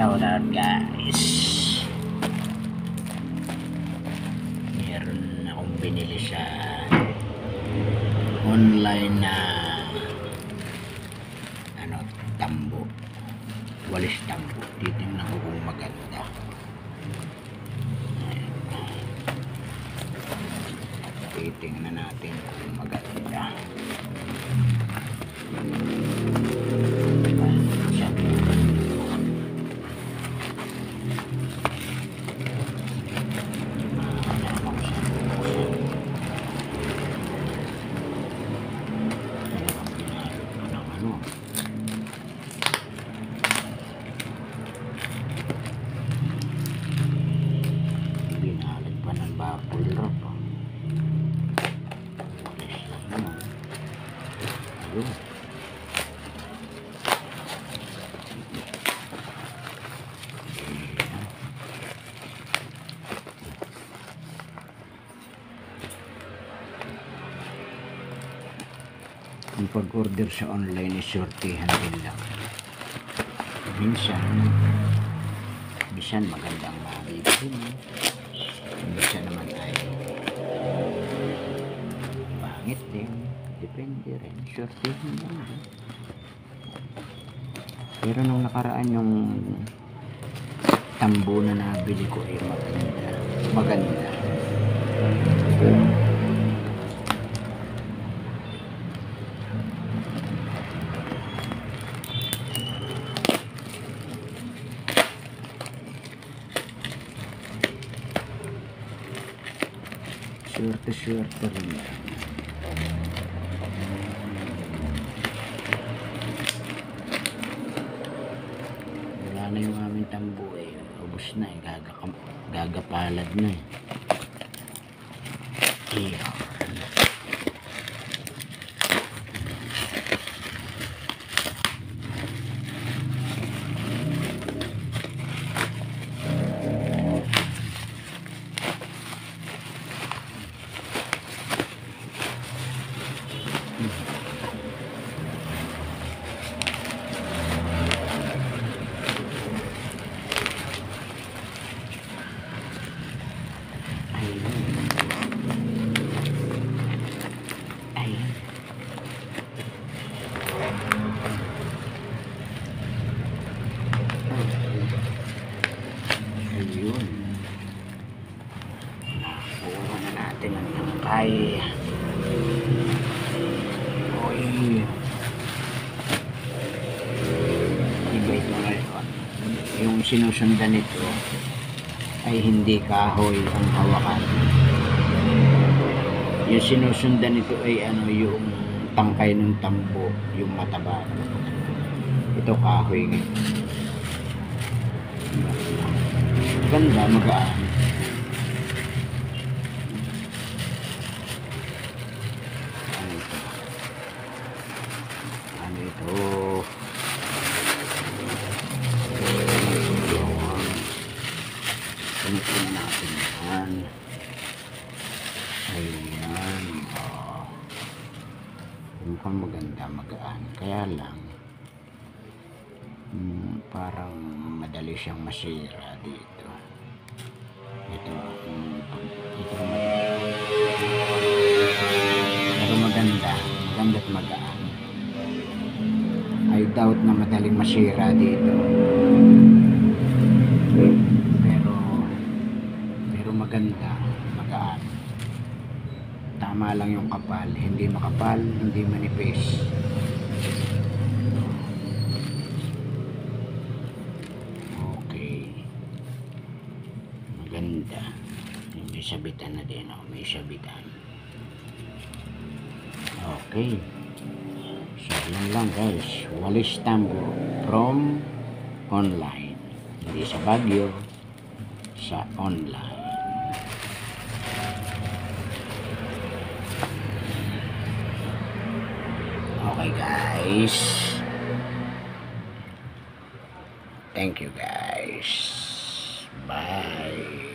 Shout out guys. Meron akong binili sa online na tambo. Walis tambo. Titingnan ko kung maganda. Titingnan natin kung maganda. Binalit pa ng bubble wrap. Walis lang naman. Ayun. Ang pag-order sa online is sortihan din lang. Minsan magandang mabibili. Minsan naman ay pangit din. Depende rin. Sortihan lang din. Pero nung nakaraan yung tambo na nabili ko ay maganda. Swerte rin yan. Wala na yung aming tambo eh. Ubus na eh. Gagapalad na eh. Iyan. Ayun. Nakuha na natin ang tangkay. Oy. Ibait na ngayon. Yung sinusundan nito ay hindi kahoy ang hawakan. Yung sinusundan nito ay yung tangkay ng tambo, yung mataba. Ito kahoy ngayon. Ganda, magaan. Ano ito? Pinitin natin yan. Ayan. Mukhang maganda, magaan. Kaya lang parang madali siyang masira dito. Ito pero maganda at magaan. I doubt na madaling masira dito, pero maganda, magaan. Tama lang yung kapal, hindi makapal, hindi manipis. Ganda. May sabitan na din. May sabitan. Okay. So, yan lang guys. Walis tambo from online. Hindi sa Baguio. Sa online. Okay guys. Thank you guys. Bye.